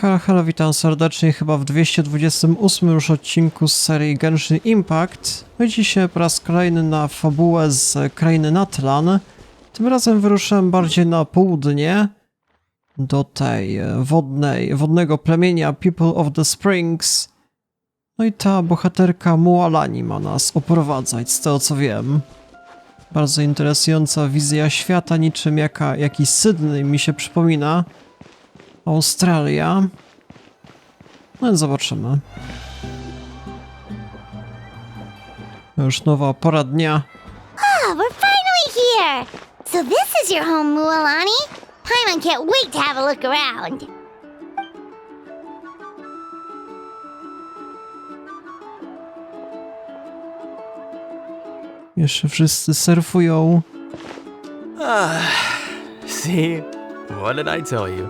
Halo, witam serdecznie chyba w 228 już odcinku z serii Genshin Impact. No i dzisiaj po raz kolejny na fabułę z krainy Natlan. Tym razem wyruszyłem bardziej na południe, do tej wodnego plemienia People of the Springs. No i ta bohaterka Mualani ma nas oprowadzać, z tego co wiem. Bardzo interesująca wizja świata, niczym jakiś Sydney mi się przypomina. Australia. No i zobaczymy. Już nowa pora dnia. Oh, we're finally here! So this is your home, Mualani? Paimon can't wait to have a look around. Jeszcze wszyscy surfują. See? What did I tell you?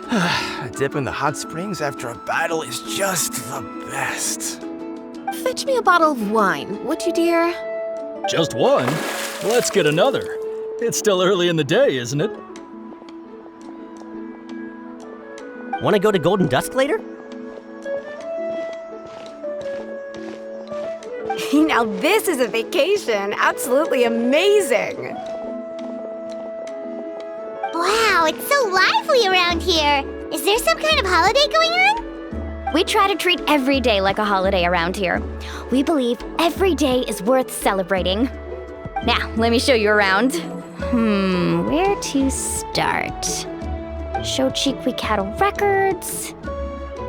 A dip in the hot springs after a battle is just the best. Fetch me a bottle of wine, would you, dear? Just one? Let's get another. It's still early in the day, isn't it? Want to go to Golden Dusk later? Now this is a vacation. Absolutely amazing. Wow, it's so lively around here. Is there some kind of holiday going on? We try to treat every day like a holiday around here. We believe every day is worth celebrating. Now, let me show you around. Where to start? Shochiqui Cattle Records,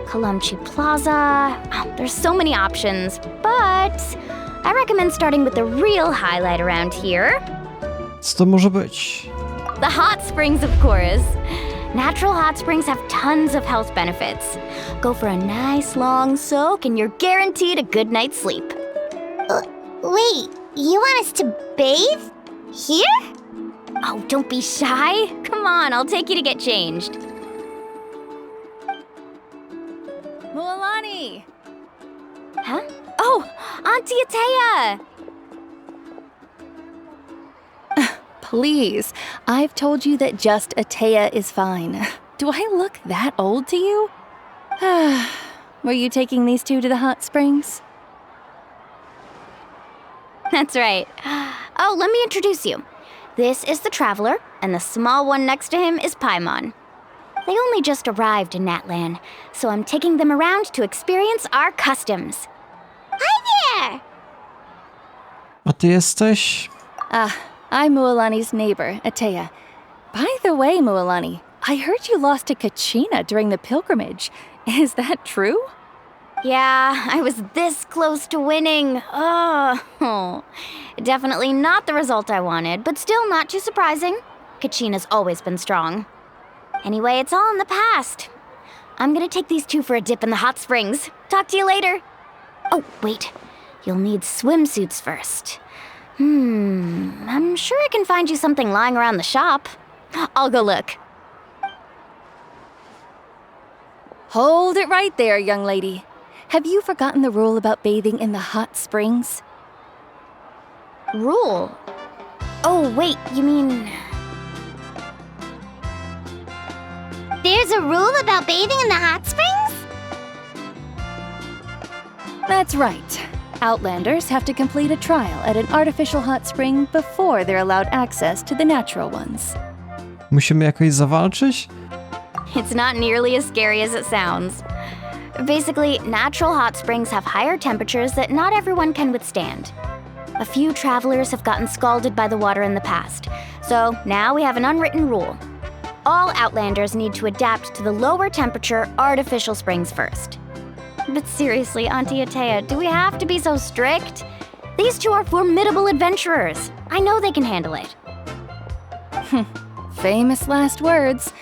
Kalamchi Plaza. Oh, there's so many options, but I recommend starting with the real highlight around here. Co to może być? The hot springs, of course. Natural hot springs have tons of health benefits. Go for a nice long soak and you're guaranteed a good night's sleep. Wait, you want us to bathe? Here? Oh, don't be shy. Come on, I'll take you to get changed. Mualani! Huh? Oh, Auntie Atea! Please, I've told you that just Atea is fine. Do I look that old to you? Were you taking these two to the hot springs? That's right. Oh, let me introduce you. This is the Traveler, and the small one next to him is Paimon. They only just arrived in Natlan, so I'm taking them around to experience our customs. Hi there! A ty jesteś? I'm Mualani's neighbor, Atea. By the way, Mualani, I heard you lost to Kachina during the pilgrimage. Is that true? Yeah, I was this close to winning. Oh, definitely not the result I wanted, but still not too surprising. Kachina's always been strong. Anyway, it's all in the past. I'm gonna take these two for a dip in the hot springs. Talk to you later. Oh, wait. You'll need swimsuits first. I'm sure I can find you something lying around the shop. I'll go look. Hold it right there, young lady. Have you forgotten the rule about bathing in the hot springs? Rule? Oh, wait, you mean... There's a rule about bathing in the hot springs? That's right. Outlanders have to complete a trial at an artificial hot spring before they're allowed access to the natural ones. Musimy jakoś zawalczyć? It's not nearly as scary as it sounds. Basically, natural hot springs have higher temperatures that not everyone can withstand. A few travelers have gotten scalded by the water in the past, so now we have an unwritten rule. All Outlanders need to adapt to the lower temperature artificial springs first. But seriously, Auntie Atea, do we have to be so strict? These two are formidable adventurers. I know they can handle it. Famous last words.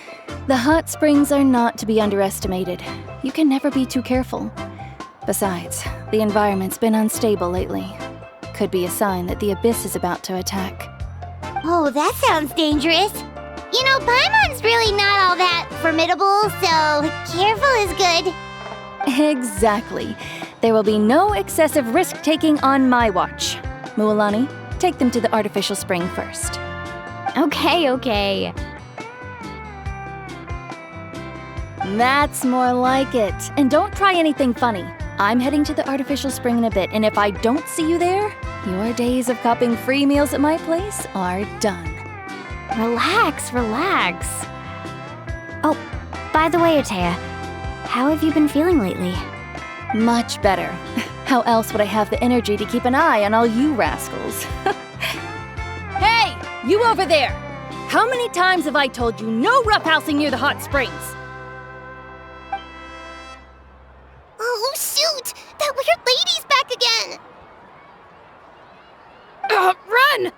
The hot springs are not to be underestimated. You can never be too careful. Besides, the environment's been unstable lately. Could be a sign that the abyss is about to attack. Oh, that sounds dangerous. You know, Paimon's really not all that formidable, so careful is good. Exactly. There will be no excessive risk-taking on my watch. Mualani, take them to the artificial spring first. Okay. That's more like it. And don't try anything funny. I'm heading to the artificial spring in a bit, and if I don't see you there, your days of cupping free meals at my place are done. Relax, relax. Oh, by the way, Atea, how have you been feeling lately? Much better. How else would I have the energy to keep an eye on all you rascals? Hey, you over there! How many times have I told you no roughhousing near the hot springs? Oh, shoot! That weird lady's back again! Run!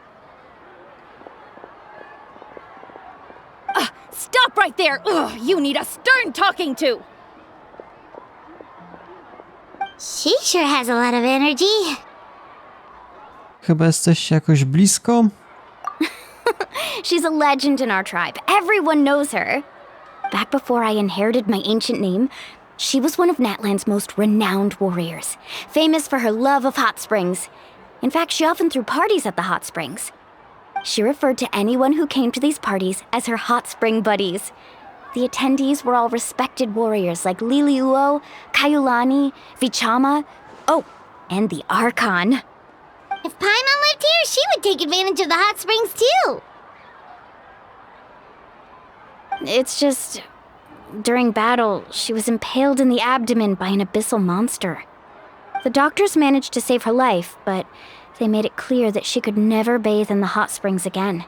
Stop right there! Ugh, you need a stern talking to! She sure has a lot of energy. Chyba jesteście jakoś blisko? She's a legend in our tribe. Everyone knows her. Back before I inherited my ancient name, she was one of Natland's most renowned warriors, famous for her love of hot springs. In fact, she often threw parties at the hot springs. She referred to anyone who came to these parties as her hot spring buddies. The attendees were all respected warriors like Liliuo, Kaiulani, Vichama, oh, and the Archon. If Paimon lived here, she would take advantage of the hot springs too. It's just, during battle, she was impaled in the abdomen by an abyssal monster. The doctors managed to save her life, but they made it clear that she could never bathe in the hot springs again.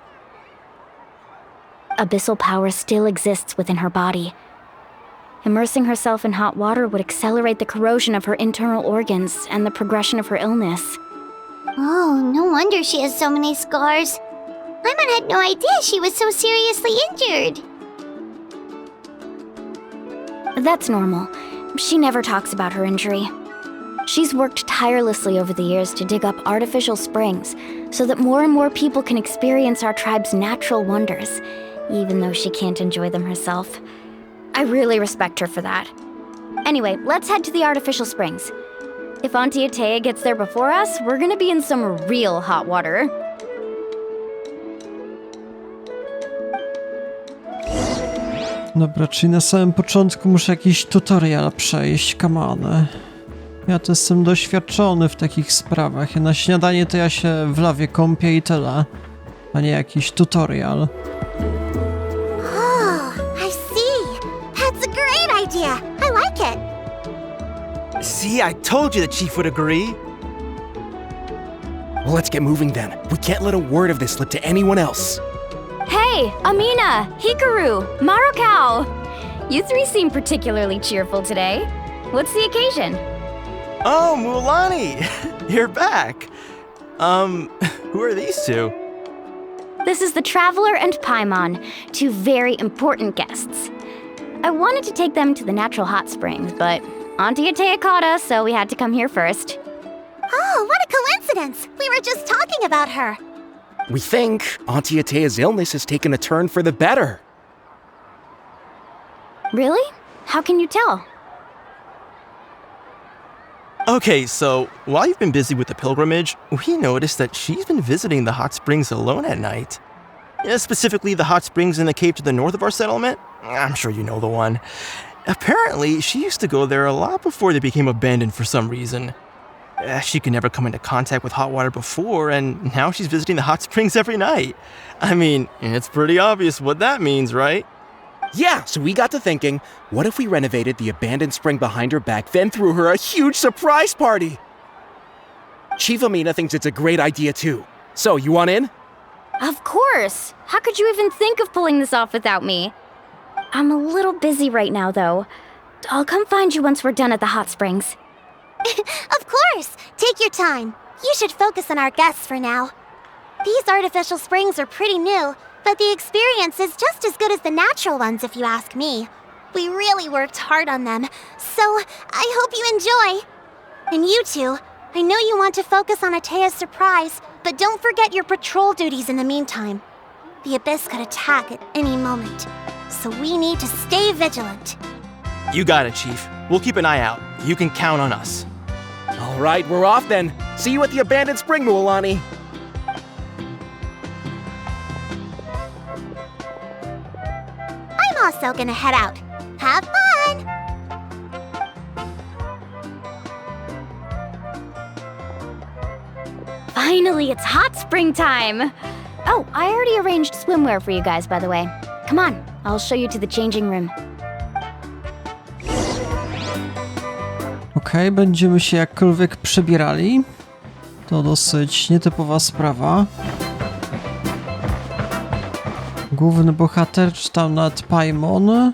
Abyssal power still exists within her body. Immersing herself in hot water would accelerate the corrosion of her internal organs and the progression of her illness. Oh, no wonder she has so many scars. Paimon had no idea she was so seriously injured. That's normal. She never talks about her injury. She's worked tirelessly over the years to dig up artificial springs so that more and more people can experience our tribe's natural wonders, even though she can't enjoy them herself. I really respect her for that. Anyway, let's head to the artificial springs. If Auntie Atea gets there before us, we're gonna be in some real hot water. Dobra, czyli na samym początku muszę jakiś tutorial przejść, come on. Ja to jestem doświadczony w takich sprawach. Na śniadanie to ja się w lawie kąpię i tyle, a nie jakiś tutorial. Oh, I see. That's a great idea. I like it. See, I told you the chief would agree. Well, let's get moving then. We can't let a word of this slip to anyone else. Hey, Amina, Hikaru, Marukao! You three seem particularly cheerful today. What's the occasion? Oh, Mualani! You're back. Who are these two? This is the Traveler and Paimon, two very important guests. I wanted to take them to the natural hot springs, but Auntie Atea caught us, so we had to come here first. Oh, what a coincidence. We were just talking about her. We think Auntie Atea's illness has taken a turn for the better. Really? How can you tell? Okay, so while you've been busy with the pilgrimage, we noticed that she's been visiting the hot springs alone at night. Specifically, the hot springs in the cave to the north of our settlement. I'm sure you know the one. Apparently, she used to go there a lot before they became abandoned for some reason. She could never come into contact with hot water before, and now she's visiting the hot springs every night. I mean, it's pretty obvious what that means, right? Yeah, so we got to thinking, what if we renovated the abandoned spring behind her back, then threw her a huge surprise party? Chief Amina thinks it's a great idea too. So, you want in? Of course! How could you even think of pulling this off without me? I'm a little busy right now, though. I'll come find you once we're done at the hot springs. Of course! Take your time. You should focus on our guests for now. These artificial springs are pretty new, but the experience is just as good as the natural ones if you ask me. We really worked hard on them, so I hope you enjoy. And you two, I know you want to focus on Atea's surprise, but don't forget your patrol duties in the meantime. The Abyss could attack at any moment, so we need to stay vigilant. You got it, Chief. We'll keep an eye out. You can count on us. All right, we're off then. See you at the abandoned spring, Mualani. I'm also gonna head out. Have fun! Finally, it's hot spring time! Oh, I already arranged swimwear for you guys, by the way. Come on, I'll show you to the changing room. Okej, będziemy się jakkolwiek przebierali. To dosyć nietypowa sprawa. Główny bohater, czy tam nawet Paimon,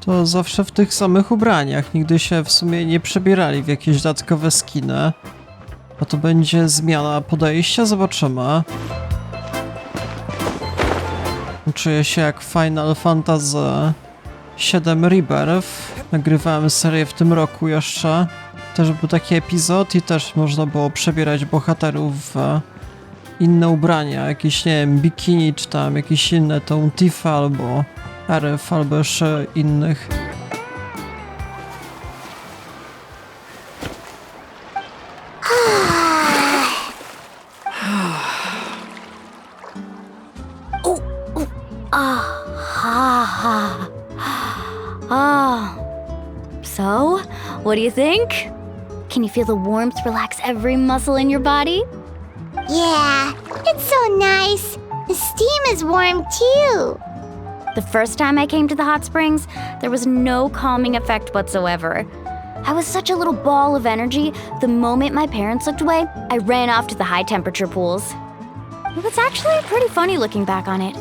to zawsze w tych samych ubraniach. Nigdy się w sumie nie przebierali w jakieś dodatkowe skiny. A to będzie zmiana podejścia, zobaczymy. Czuję się jak Final Fantasy VII Rebirth. Nagrywałem serię w tym roku jeszcze. Też był taki epizod i też można było przebierać bohaterów w inne ubrania. Jakieś, nie wiem, bikini czy tam jakieś inne, tą Tifa albo RF albo jeszcze innych. So, what do you think? Can you feel the warmth relax every muscle in your body? Yeah, it's so nice. The steam is warm too. The first time I came to the hot springs, there was no calming effect whatsoever. I was such a little ball of energy, the moment my parents looked away, I ran off to the high temperature pools. It was actually pretty funny looking back on it.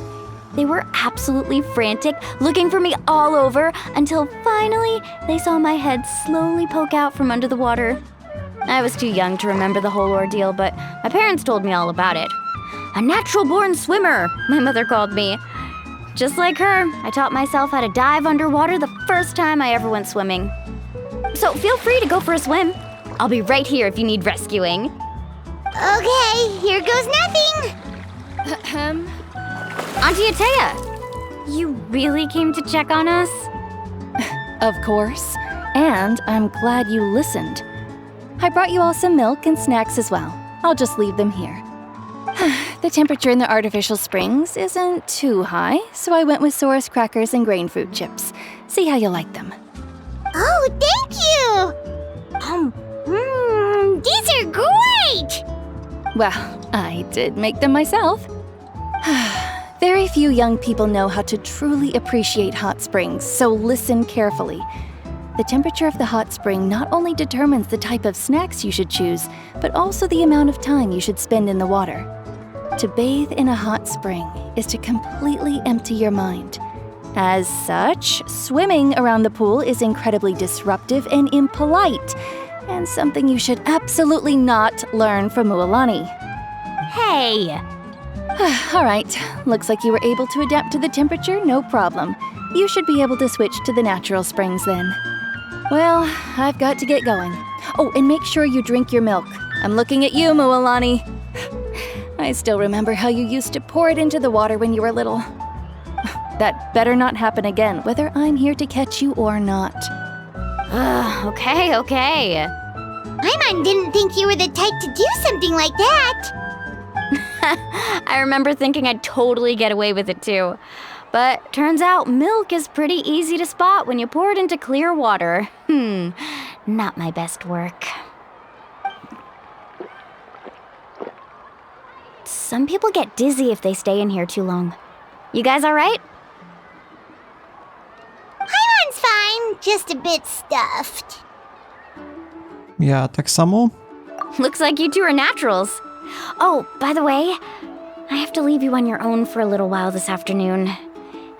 They were absolutely frantic, looking for me all over, until finally they saw my head slowly poke out from under the water. I was too young to remember the whole ordeal, but my parents told me all about it. A natural-born swimmer, my mother called me. Just like her, I taught myself how to dive underwater the first time I ever went swimming. So feel free to go for a swim. I'll be right here if you need rescuing. Okay, here goes nothing. Auntie Atea, you really came to check on us? Of course. And I'm glad you listened. I brought you all some milk and snacks as well. I'll just leave them here. The temperature in the artificial springs isn't too high, so I went with Saurus crackers and grain fruit chips. See how you like them. Oh, thank you. These are great. Well, I did make them myself. Very few young people know how to truly appreciate hot springs, so listen carefully. The temperature of the hot spring not only determines the type of snacks you should choose, but also the amount of time you should spend in the water. To bathe in a hot spring is to completely empty your mind. As such, swimming around the pool is incredibly disruptive and impolite, and something you should absolutely not learn from Mualani. Hey! All right, looks like you were able to adapt to the temperature, no problem. You should be able to switch to the natural springs then. Well, I've got to get going. Oh, and make sure you drink your milk. I'm looking at you, Mualani. I still remember how you used to pour it into the water when you were little. That better not happen again, whether I'm here to catch you or not. Okay. Paimon didn't think you were the type to do something like that. I remember thinking I'd totally get away with it too. But turns out milk is pretty easy to spot when you pour it into clear water. Not my best work. Some people get dizzy if they stay in here too long. You guys all right? Paimon's fine, just a bit stuffed. Ja tak samo? Looks like you two are naturals. Oh, by the way, I have to leave you on your own for a little while this afternoon.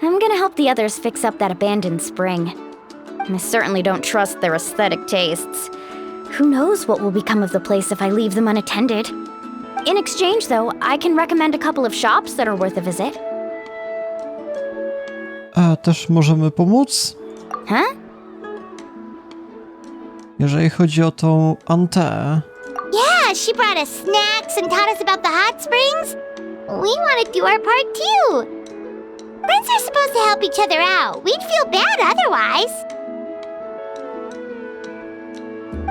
I'm gonna help the others fix up that abandoned spring. I certainly don't trust their aesthetic tastes. Who knows what will become of the place if I leave them unattended? In exchange, though, I can recommend a couple of shops that are worth a visit. A też możemy pomóc? Huh? Jeżeli chodzi o tą Antę. Yeah, she brought us snacks and taught us about the hot springs. We want to do our part too. Friends are supposed to help each other out. We'd feel bad otherwise.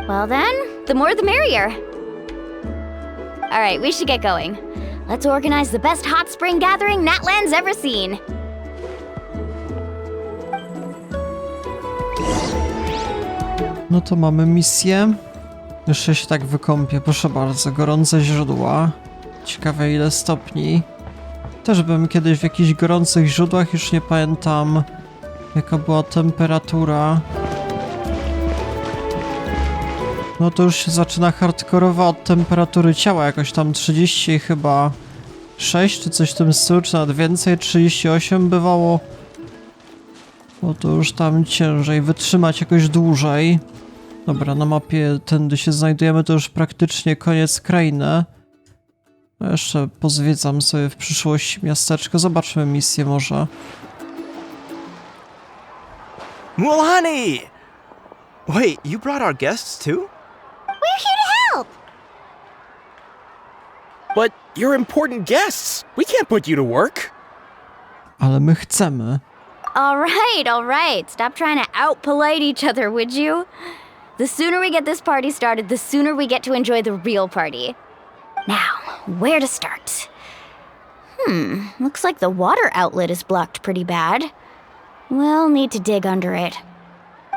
Well then, the more the merrier. All right, we should get going. Let's organize the best hot spring gathering Natland's ever seen. No to mamy misję. Jeszcze się tak wykąpię, proszę bardzo. Gorące źródła. Ciekawe ile stopni. Też byłem kiedyś w jakichś gorących źródłach, już nie pamiętam jaka była temperatura. No to już się zaczyna hardkorowo od temperatury ciała, jakoś tam 30 chyba 6 czy coś w tym stylu, czy nawet więcej, 38 bywało. No to już tam ciężej wytrzymać jakoś dłużej. Dobra, na mapie tędy się znajdujemy, to już praktycznie koniec krainy. No jeszcze pozwiedzam sobie w przyszłości miasteczko, zobaczmy misję może. Mualani! Wait, you brought our guests too? We're here to help! But you're important guests. We can't put you to work. Ale my chcemy. All right. Stop trying to out-polite each other, would you? The sooner we get this party started, the sooner we get to enjoy the real party. Now, where to start? Looks like the water outlet is blocked pretty bad. We'll need to dig under it.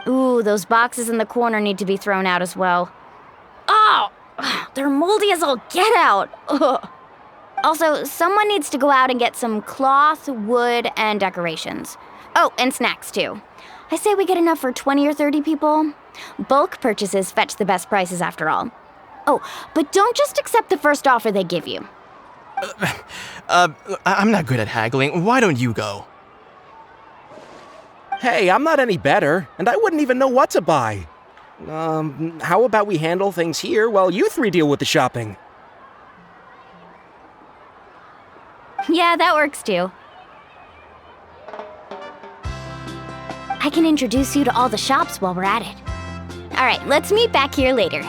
Ooh, those boxes in the corner need to be thrown out as well. Oh, they're moldy as all get out. Ugh. Also, someone needs to go out and get some cloth, wood, and decorations. Oh, and snacks too. I say we get enough for 20 or 30 people. Bulk purchases fetch the best prices after all. Oh, but don't just accept the first offer they give you. I'm not good at haggling. Why don't you go? Hey, I'm not any better, and I wouldn't even know what to buy. How about we handle things here while you three deal with the shopping? Yeah, that works too. I can introduce you to all the shops while we're at it. All right, let's meet back here later.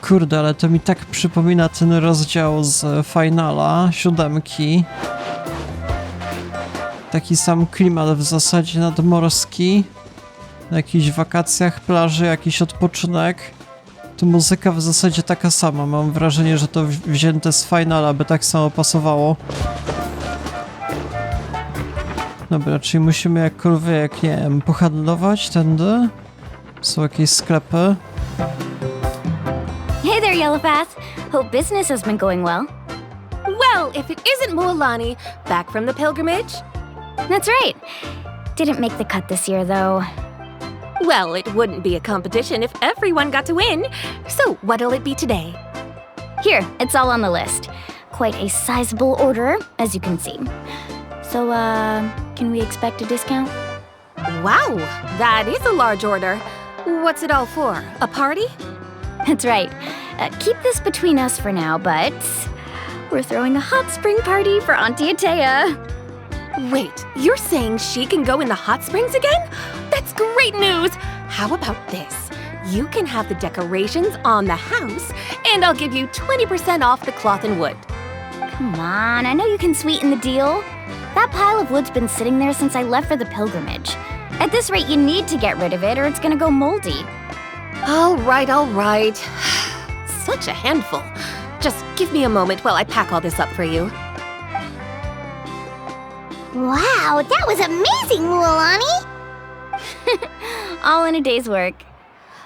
Kurde, ale to mi tak przypomina ten rozdział z finala, 7. Taki sam klimat w zasadzie nadmorski. Na jakichś wakacjach, plaży, jakiś odpoczynek. Tu muzyka w zasadzie taka sama. Mam wrażenie, że to wzięte z finala, by tak samo pasowało. Dobra, czyli musimy jakkolwiek, nie wiem, pohandlować tędy. Są jakieś sklepy. Hey there, Yellowpath. Hope business has been going well. Well, if it isn't Mualani, back from the pilgrimage? That's right. Didn't make the cut this year, though. Well, it wouldn't be a competition if everyone got to win. So, what'll it be today? Here, it's all on the list. Quite a sizable order, as you can see. So, can we expect a discount? Wow, that is a large order. What's it all for? A party? That's right. Keep this between us for now, but we're throwing a hot spring party for Auntie Atea. Wait, you're saying she can go in the hot springs again? That's great news! How about this? You can have the decorations on the house, and I'll give you 20% off the cloth and wood. Come on, I know you can sweeten the deal. That pile of wood's been sitting there since I left for the pilgrimage. At this rate, you need to get rid of it or it's gonna go moldy. All right. Such a handful. Just give me a moment while I pack all this up for you. Wow, that was amazing, Mualani! All in a day's work.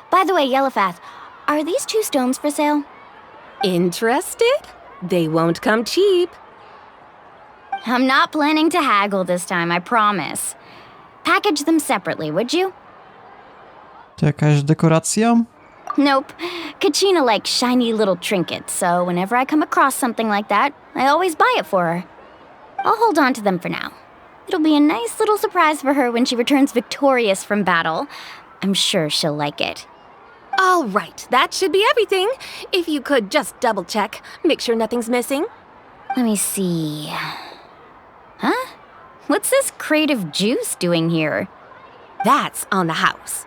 By the way, Yellowpath, are these 2 stones for sale? Interested? They won't come cheap. I'm not planning to haggle this time, I promise. Package them separately, would you? To jakaś dekoracja? Nope. Kachina likes shiny little trinkets, so whenever I come across something like that, I always buy it for her. I'll hold on to them for now. It'll be a nice little surprise for her when she returns victorious from battle. I'm sure she'll like it. All right, that should be everything. If you could just double check, make sure nothing's missing. Let me see. Huh? What's this crate of juice doing here? That's on the house.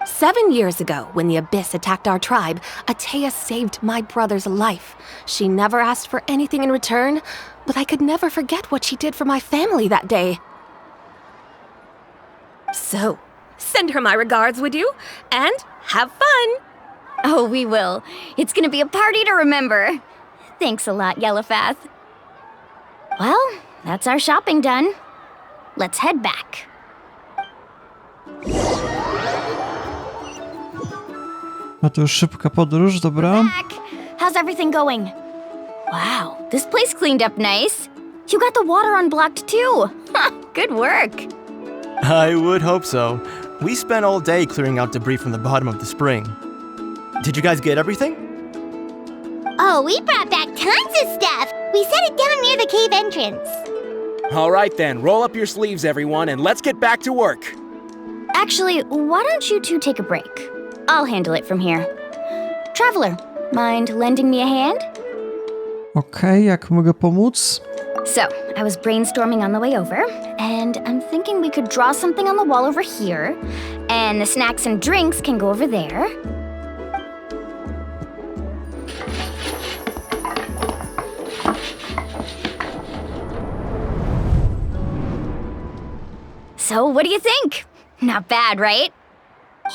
7 years ago, when the Abyss attacked our tribe, Atea saved my brother's life. She never asked for anything in return, but I could never forget what she did for my family that day. So, send her my regards, would you? And have fun! Oh, we will. It's gonna be a party to remember. Thanks a lot, Yellowpath. Well, that's our shopping done. Let's head back. A to już szybka podróż, dobra. Back. How's everything going? Wow, this place cleaned up nice. You got the water unblocked too. Good work. I would hope so. We spent all day clearing out debris from the bottom of the spring. Did you guys get everything? Oh, we brought back tons of stuff. We set it down near the cave entrance. All right then, roll up your sleeves, everyone, and let's get back to work. Actually, why don't you two take a break? I'll handle it from here. Traveler, mind lending me a hand? Okej, jak mogę pomóc? So, I was brainstorming on the way over, and I'm thinking we could draw something on the wall over here, and the snacks and drinks can go over there. So, what do you think? Not bad, right?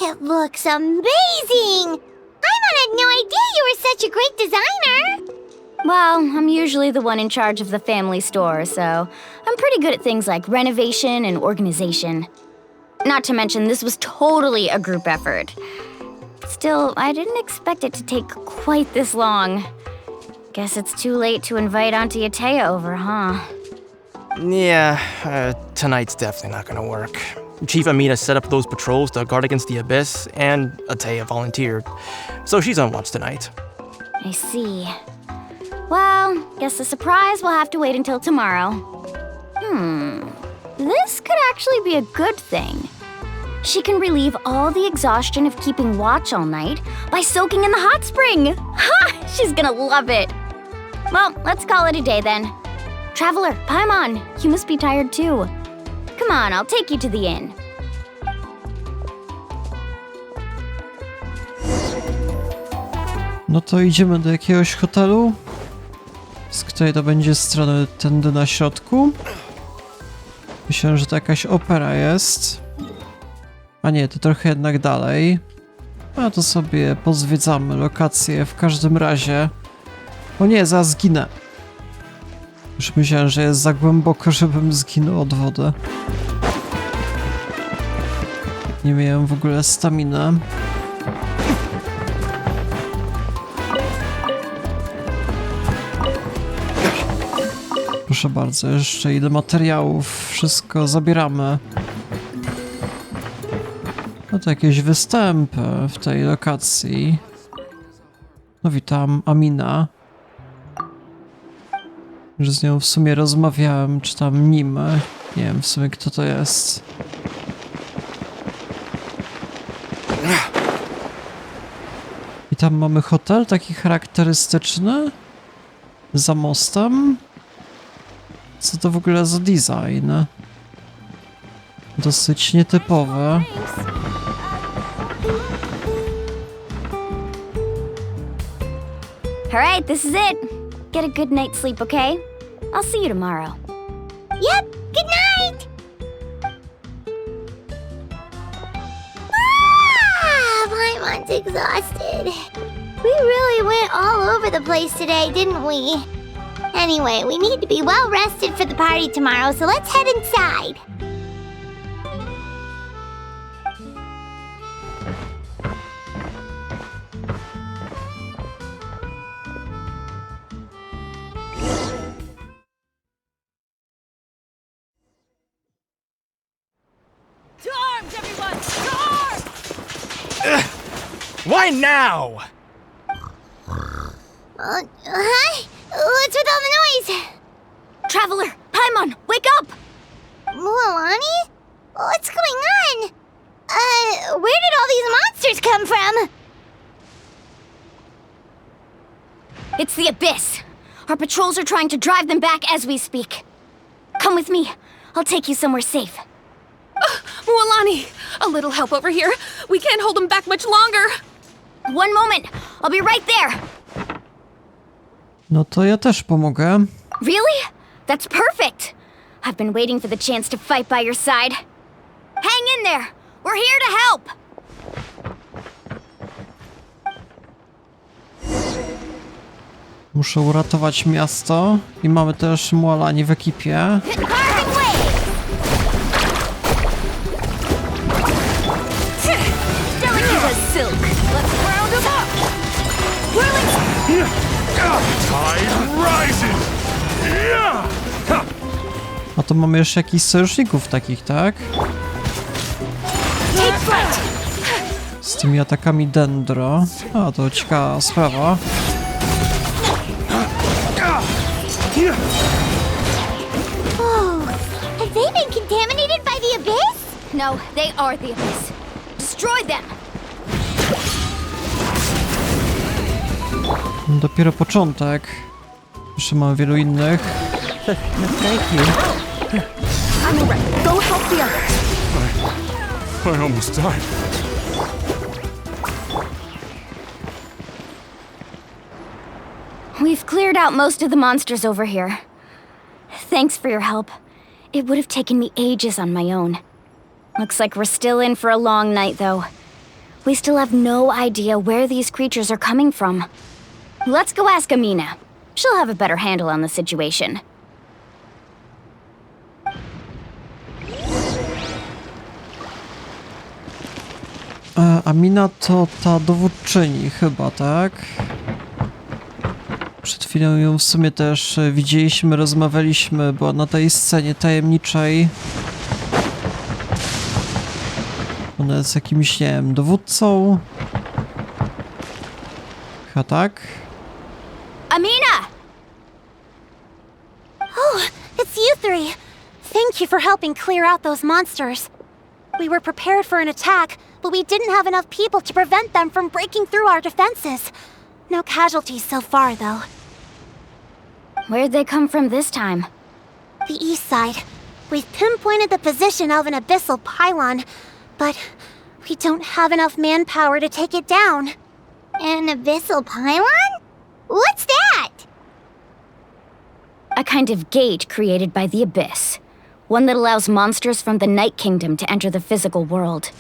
It looks amazing! Paimon had no idea you were such a great designer! Well, I'm usually the one in charge of the family store, so I'm pretty good at things like renovation and organization. Not to mention, this was totally a group effort. Still, I didn't expect it to take quite this long. Guess it's too late to invite Auntie Atea over, huh? Yeah, tonight's definitely not gonna work. Chief Amina set up those patrols to guard against the abyss, and Atea volunteered. So she's on watch tonight. I see. Well, guess the surprise will have to wait until tomorrow. This could actually be a good thing. She can relieve all the exhaustion of keeping watch all night by soaking in the hot spring. Ha! She's gonna love it. Well, let's call it a day then. Traveler, Paimon, you must be tired too. Come on, I'll take you to the inn. No to idziemy do jakiegoś hotelu. Z której to będzie strony tędy na środku. Myślałem, że to jakaś opera jest. A nie, to trochę jednak dalej. A to sobie pozwiedzamy lokację w każdym razie. O nie, zaraz zginę. Już myślałem, że jest za głęboko, żebym zginął od wody. Nie miałem w ogóle staminy. Proszę bardzo, jeszcze ile materiałów, wszystko zabieramy. No to jakieś występy w tej lokacji. No witam, Amina. Już z nią w sumie rozmawiałem, czy tam nim. Nie wiem w sumie kto to jest. I tam mamy hotel taki charakterystyczny. Za mostem. Co to w ogóle za design? Dosyć nietypowy. Alright, this is it. Get a good night's sleep, okay? I'll see you tomorrow. Yep, good night! Paimon's exhausted. We really went all over the place today, didn't we? Anyway, we need to be well rested for the party tomorrow, so let's head inside. To arms, everyone! To arms! Why now? Huh? What's with all the noise? Traveler, Paimon, wake up! Mualani? What's going on? Where did all these monsters come from? It's the abyss. Our patrols are trying to drive them back as we speak. Come with me. I'll take you somewhere safe. Mualani, a little help over here. We can't hold them back much longer. One moment. I'll be right there. No to ja też pomogę. Really? That's perfect. I've been waiting for the chance to fight by your side. Hang in there. We're here to help. Muszę uratować miasto i mamy też Mualani w ekipie. Delicate as silk. Let's round them A to mamy jeszcze jakichś sojuszników takich, tak? Z tymi atakami Dendro. A, to ciekawa sprawa. Oh, have they been contaminated by the abyss? No, they are the abyss. Destroy them! Dopiero początek. Jeszcze mamy wielu innych. Thank you. I'm alright. Go help the others. I almost died. We've cleared out most of the monsters over here. Thanks for your help. It would have taken me ages on my own. Looks like we're still in for a long night, though. We still have no idea where these creatures are coming from. Let's go ask Amina. She'll have a better handle on the situation. Amina to ta dowódczyni chyba, tak? Przed chwilą ją w sumie też widzieliśmy, rozmawialiśmy, była na tej scenie tajemniczej. Ona jest jakimś, nie wiem, dowódcą? Chyba tak? Amina! Oh, it's you three. Thank you for helping clear out those monsters. We were prepared for an attack, but we didn't have enough people to prevent them from breaking through our defenses. No casualties so far, though. Where'd they come from this time? The east side. We've pinpointed the position of an abyssal pylon, but we don't have enough manpower to take it down. An abyssal pylon? What's that? A kind of gate created by the abyss. One that allows monsters from the Night Kingdom to enter the physical world.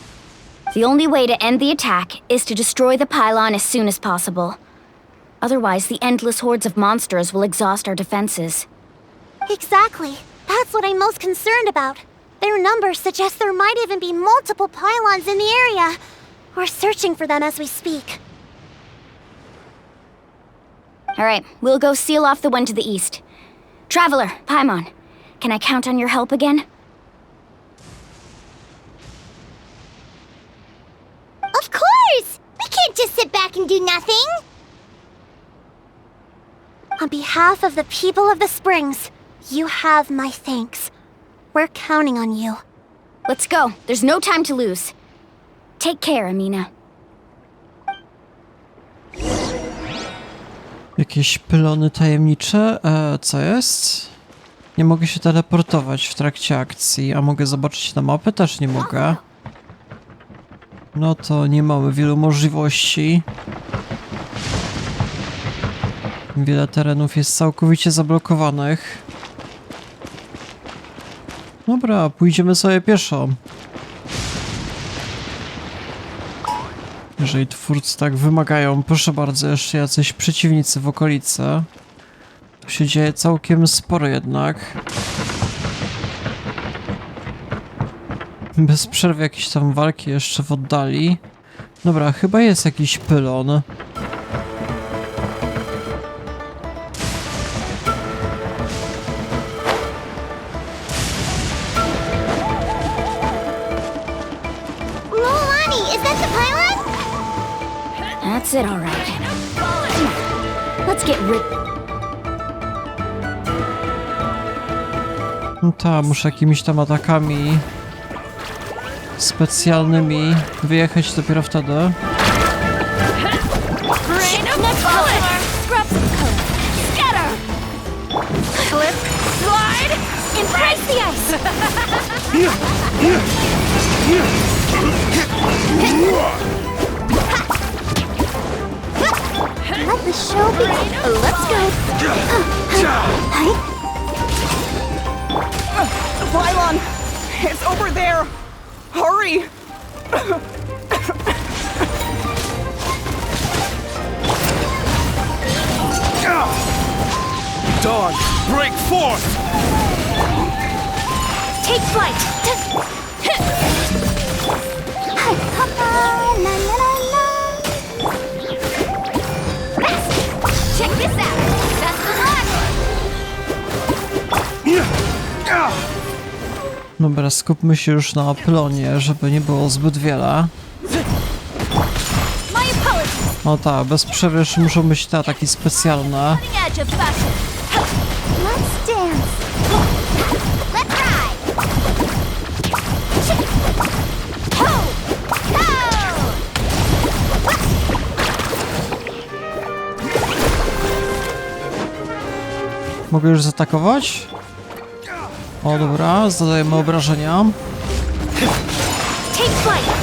The only way to end the attack is to destroy the pylon as soon as possible. Otherwise, the endless hordes of monsters will exhaust our defenses. Exactly. That's what I'm most concerned about. Their numbers suggest there might even be multiple pylons in the area. We're searching for them as we speak. Alright, we'll go seal off the one to the east. Traveler, Paimon, can I count on your help again? Of course! We can't just sit back and do nothing! On behalf of the people of the Springs, you have my thanks. We're counting on you. Let's go. There's no time to lose. Take care, Amina. Jakieś pylony tajemnicze? Co jest? Nie mogę się teleportować w trakcie akcji, a mogę zobaczyć na mapę? Też nie mogę. No to nie mamy wielu możliwości. Wiele terenów jest całkowicie zablokowanych. Dobra, pójdziemy sobie pieszo. Jeżeli twórcy tak wymagają, proszę bardzo, jeszcze jacyś przeciwnicy w okolicy. Tu się dzieje całkiem sporo jednak. Bez przerwy jakieś tam walki jeszcze w oddali. Dobra, chyba jest jakiś pylon. Mualani, is that the pylon? That's it, all right. Let's get rid... No ta, muszę jakimiś tam atakami specjalnymi wyjechać dopiero wtedy. Slip, slide, embrace the ice! Let the show begin. Let's go. The pylon! It's over there! Hurry! Dawn, break forth! Take flight! Check this out. Dobra, skupmy się już na plonie, żeby nie było zbyt wiele. No tak, bez przerwy jeszcze muszą być te ataki specjalne. Let's dance. Let's ride. Ho! Ho! Mogę już zaatakować? O dobra, zadajemy obrażenia. Take flight.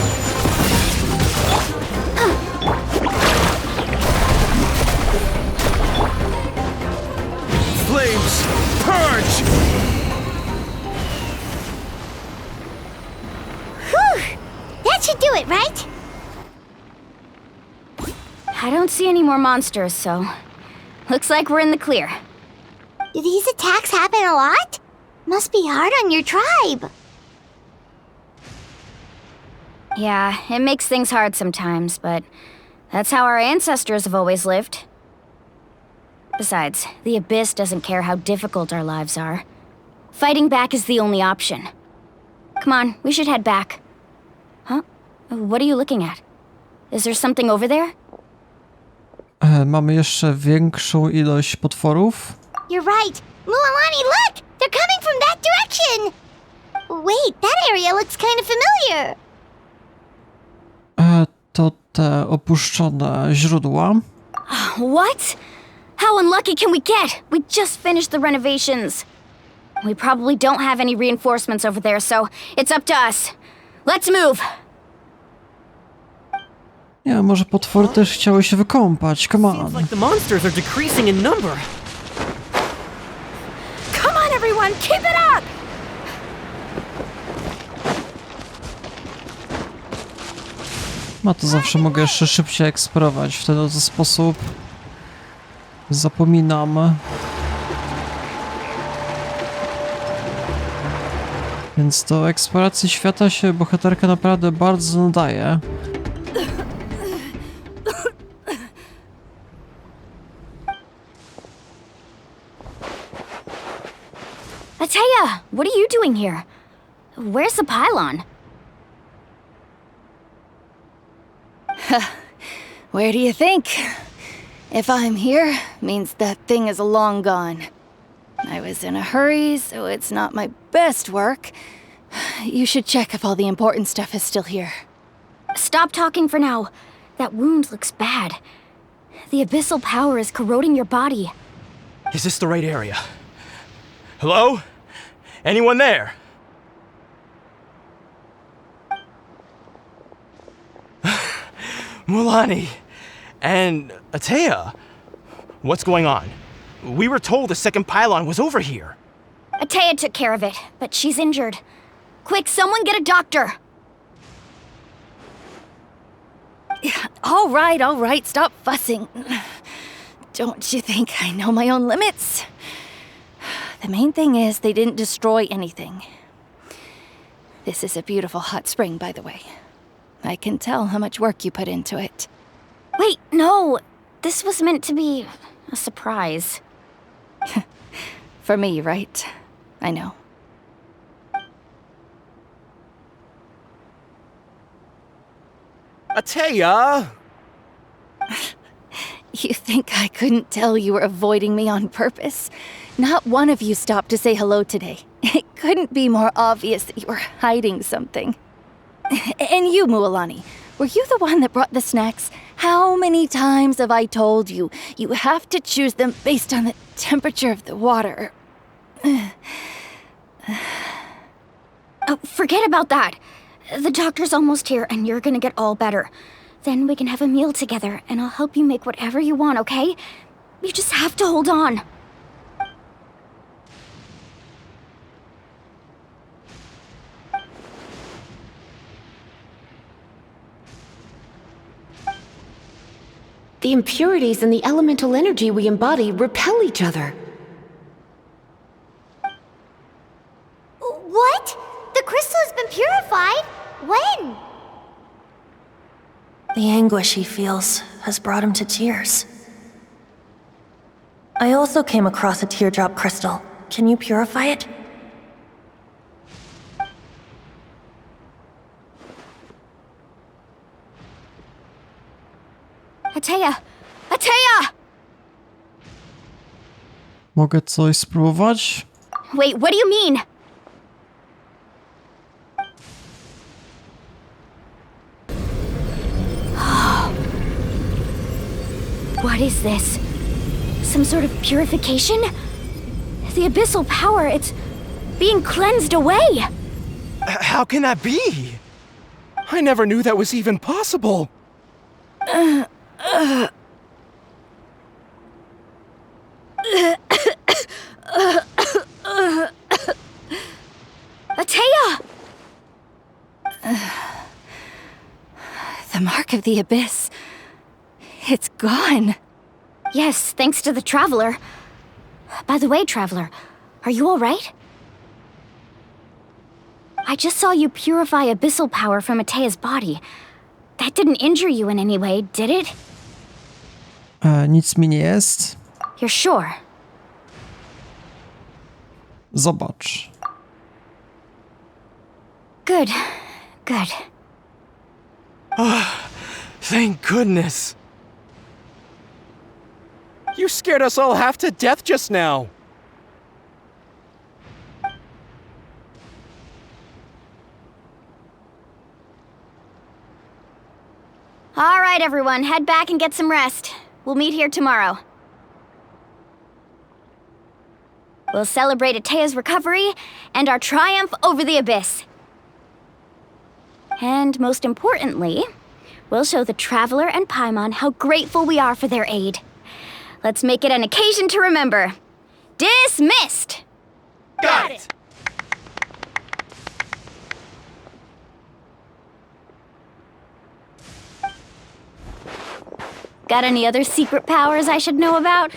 Flames, purge! Whew! That should do it, right? I don't see any more monsters, so looks like we're in the clear. Do these attacks happen a lot? Must be hard on your tribe. Yeah, it makes things hard sometimes, but that's how our ancestors have always lived. Besides, the Abyss doesn't care how difficult our lives are. Fighting back is the only option. Come on, we should head back. Huh? What are you looking at? Is there something over there? Mamy jeszcze większą ilość potworów. You're right. Mualani, look! They're coming from that direction! Wait, that area looks kind of familiar. To te opuszczone źródła. What? How unlucky can we get? We just finished the renovations. We probably don't have any reinforcements over there, so it's up to us. Let's move! Nie, może potwory też chciały się wykąpać, come on. Seems like the monsters are decreasing in number. Come on, everyone, keep it up! No to zawsze mogę jeszcze szybciej eksplorować, w ten oto sposób zapominam. Więc do eksploracji świata się bohaterka naprawdę bardzo nadaje. Ateya, what are you doing here? Where's the pylon? Where do you think? If I'm here, means that thing is long gone. I was in a hurry, so it's not my best work. You should check if all the important stuff is still here. Stop talking for now. That wound looks bad. The abyssal power is corroding your body. Is this the right area? Hello? Anyone there? Mualani and Ateya. What's going on? We were told the second pylon was over here. Ateya took care of it, but she's injured. Quick, someone get a doctor! All right, stop fussing. Don't you think I know my own limits? The main thing is they didn't destroy anything. This is a beautiful hot spring, by the way. I can tell how much work you put into it. Wait, no! This was meant to be a surprise. For me, right? I know. Ateya! You think I couldn't tell you were avoiding me on purpose? Not one of you stopped to say hello today. It couldn't be more obvious that you were hiding something. And you, Mualani, were you the one that brought the snacks? How many times have I told you, you have to choose them based on the temperature of the water? Oh, forget about that. The doctor's almost here, and you're gonna get all better. Then we can have a meal together, and I'll help you make whatever you want, okay? You just have to hold on. The impurities and the elemental energy we embody repel each other. What? The crystal has been purified? When? The anguish he feels has brought him to tears. I also came across a teardrop crystal. Can you purify it? Ateja! Ateja! Mogę coś spróbować? Wait, what do you mean? What is this? Some sort of purification? The abyssal power, it's being cleansed away! How can that be? I never knew that was even possible. Ateya! The mark of the abyss. It's gone. Yes, thanks to the Traveler. By the way, Traveler, are you alright? I just saw you purify abyssal power from Ateya's body. That didn't injure you in any way, did it? Nic mi nie jest. You're sure? Zobacz. Good. Good. Thank goodness. You scared us all half to death just now. All right, everyone, head back and get some rest. We'll meet here tomorrow. We'll celebrate Ateya's recovery and our triumph over the abyss. And most importantly, we'll show the Traveler and Paimon how grateful we are for their aid. Let's make it an occasion to remember. Dismissed! Got it! Got any other secret powers I should know about?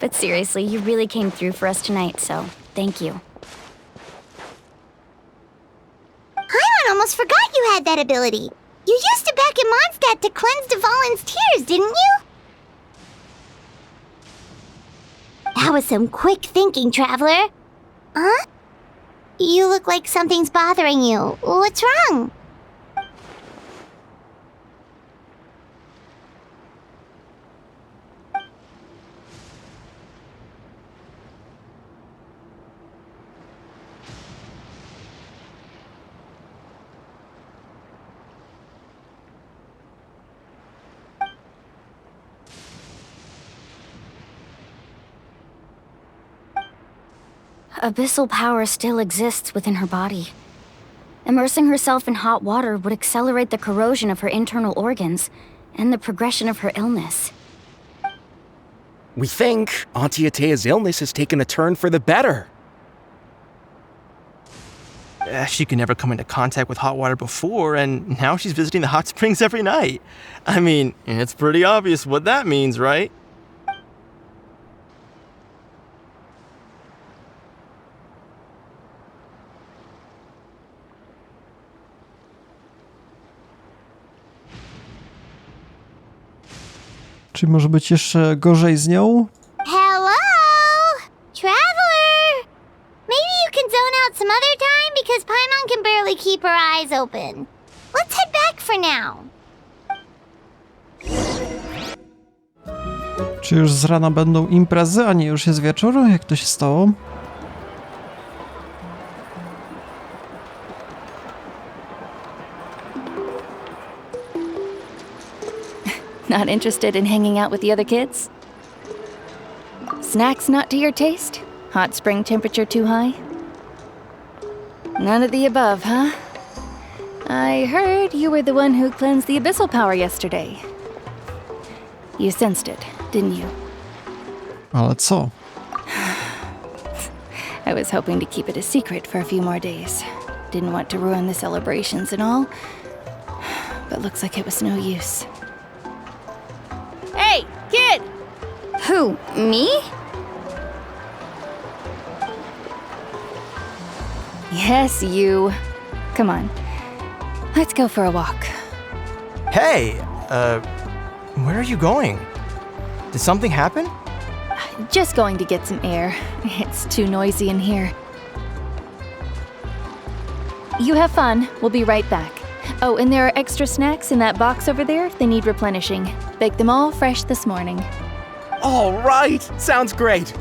But seriously, you really came through for us tonight, so thank you. Paimon almost forgot you had that ability. You used it back in Mondstadt to cleanse Dvalin's tears, didn't you? That was some quick thinking, Traveler. Huh? You look like something's bothering you. What's wrong? Abyssal power still exists within her body. Immersing herself in hot water would accelerate the corrosion of her internal organs and the progression of her illness. We think Auntie Ateya's illness has taken a turn for the better. She could never come into contact with hot water before, and now she's visiting the hot springs every night. I mean, it's pretty obvious what that means, right? Czy może być jeszcze gorzej z nią? Hello? Traveler! Maybe you can zone out some other time because Paimon can barely keep her eyes open. Let's head back for now. Czy już z rana będą imprezy, a nie już jest wieczór? Jak to się stało? Not interested in hanging out with the other kids? Snacks not to your taste? Hot spring temperature too high? None of the above, huh? I heard you were the one who cleansed the abyssal power yesterday. You sensed it, didn't you? Ale co? I was hoping to keep it a secret for a few more days. Didn't want to ruin the celebrations and all, but looks like it was no use. Hey, kid! Who, me? Yes, you. Come on. Let's go for a walk. Hey, where are you going? Did something happen? Just going to get some air. It's too noisy in here. You have fun. We'll be right back. Oh, and there are extra snacks in that box over there if they need replenishing. Baked them all fresh this morning. All right! Sounds great!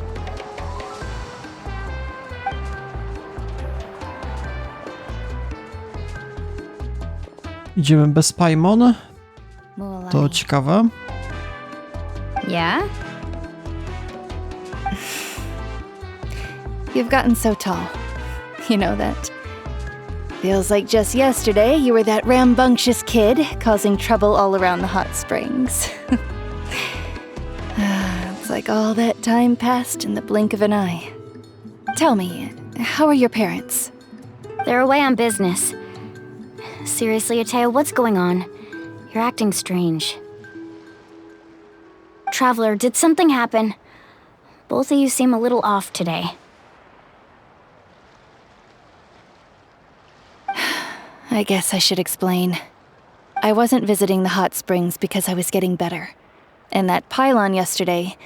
Idziemy bez Paimon. Mualani. To ciekawe. Yeah? You've gotten so tall. You know that. Feels like just yesterday you were that rambunctious kid causing trouble all around the hot springs. It's like all that time passed in the blink of an eye. Tell me, how are your parents? They're away on business. Seriously, Ateo, what's going on? You're acting strange. Traveler, did something happen? Both of you seem a little off today. I guess I should explain. I wasn't visiting the hot springs because I was getting better. And that pylon yesterday,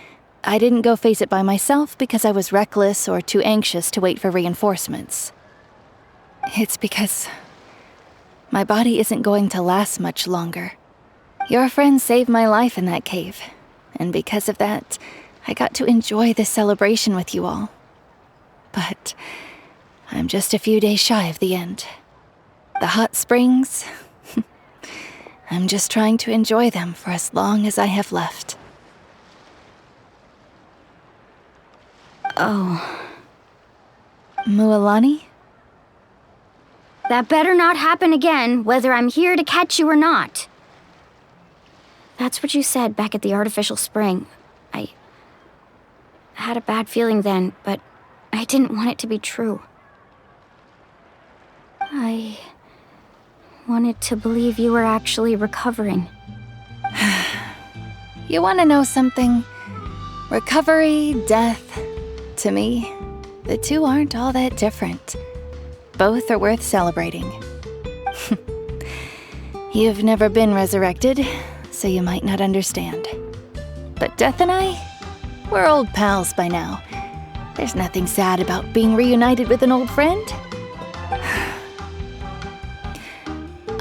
I didn't go face it by myself because I was reckless or too anxious to wait for reinforcements. It's because my body isn't going to last much longer. Your friend saved my life in that cave, and because of that, I got to enjoy this celebration with you all. But I'm just a few days shy of the end. The hot springs, I'm just trying to enjoy them for as long as I have left. Oh. Mualani? That better not happen again, whether I'm here to catch you or not. That's what you said back at the artificial spring. I had a bad feeling then, but I didn't want it to be true. I wanted to believe you were actually recovering. You want to know something? Recovery, death, to me, the two aren't all that different. Both are worth celebrating. You've never been resurrected, so you might not understand. But Death and I, we're old pals by now. There's nothing sad about being reunited with an old friend.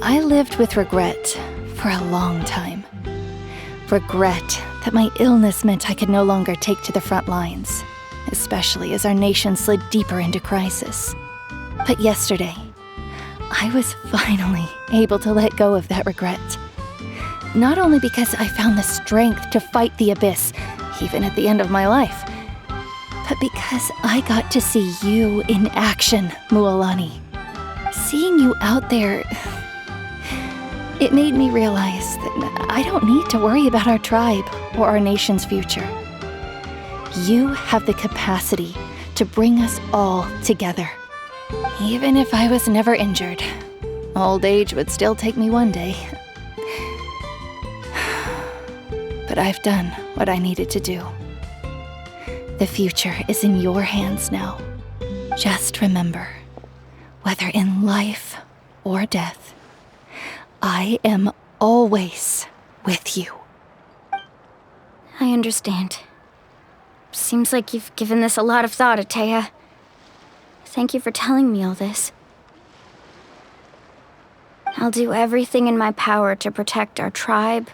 I lived with regret for a long time. Regret that my illness meant I could no longer take to the front lines, especially as our nation slid deeper into crisis. But yesterday, I was finally able to let go of that regret. Not only because I found the strength to fight the abyss, even at the end of my life, but because I got to see you in action, Mualani. Seeing you out there, it made me realize that I don't need to worry about our tribe or our nation's future. You have the capacity to bring us all together. Even if I was never injured, old age would still take me one day. But I've done what I needed to do. The future is in your hands now. Just remember, whether in life or death, I am always with you. I understand. Seems like you've given this a lot of thought, Atea. Thank you for telling me all this. I'll do everything in my power to protect our tribe,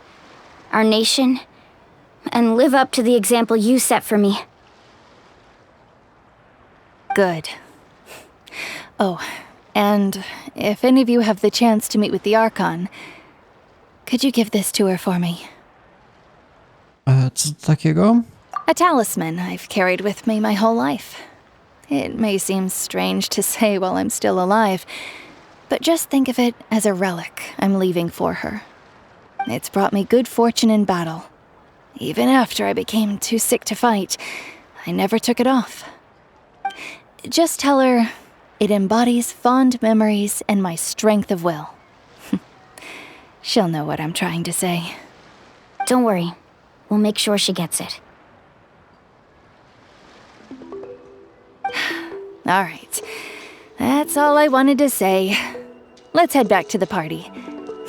our nation, and live up to the example you set for me. Good. Oh, and if any of you have the chance to meet with the Archon, could you give this to her for me? Co to takiego? A talisman I've carried with me my whole life. It may seem strange to say while I'm still alive, but just think of it as a relic I'm leaving for her. It's brought me good fortune in battle. Even after I became too sick to fight, I never took it off. Just tell her it embodies fond memories and my strength of will. She'll know what I'm trying to say. Don't worry. We'll make sure she gets it. All right. That's all I wanted to say. Let's head back to the party.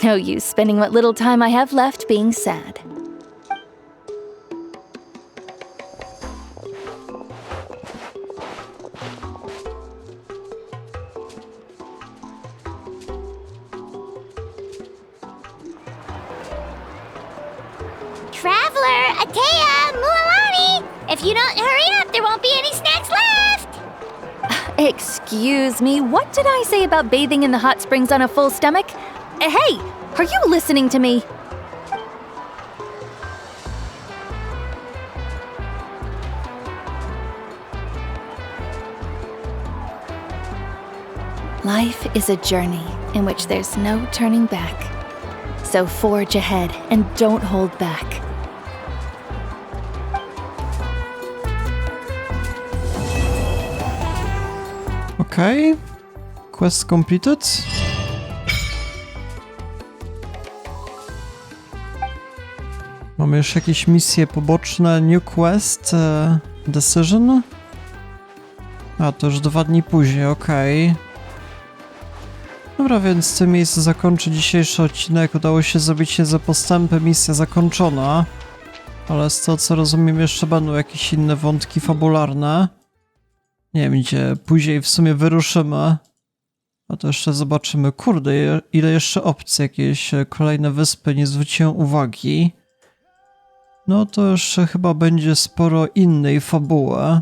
No use spending what little time I have left being sad. Taya, Mualani! If you don't hurry up, there won't be any snacks left! Excuse me, what did I say about bathing in the hot springs on a full stomach? Hey, are you listening to me? Life is a journey in which there's no turning back. So forge ahead and don't hold back. Okej. Quest completed. Mamy już jakieś misje poboczne. New quest. Decision. A, to już 2 dni później, okej. Dobra, więc w tym miejscu zakończę dzisiejszy odcinek. Udało się zrobić niezłe postępy, misja zakończona. Ale z tego co rozumiem jeszcze będą jakieś inne wątki fabularne. Nie wiem, gdzie później w sumie wyruszymy. A to jeszcze zobaczymy. Kurde, ile jeszcze opcji, jakieś kolejne wyspy, nie zwróciłem uwagi. No to jeszcze chyba będzie sporo innej fabuły.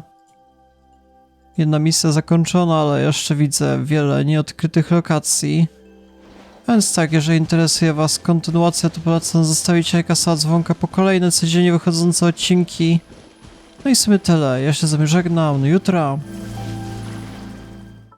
Jedna misja zakończona, ale jeszcze widzę wiele nieodkrytych lokacji. Więc tak, jeżeli interesuje was kontynuacja, to polecam zostawić lajka, suba, dzwonka po kolejne codziennie wychodzące odcinki. No i w sumie tyle. Ja się z wami żegnam. Do jutra.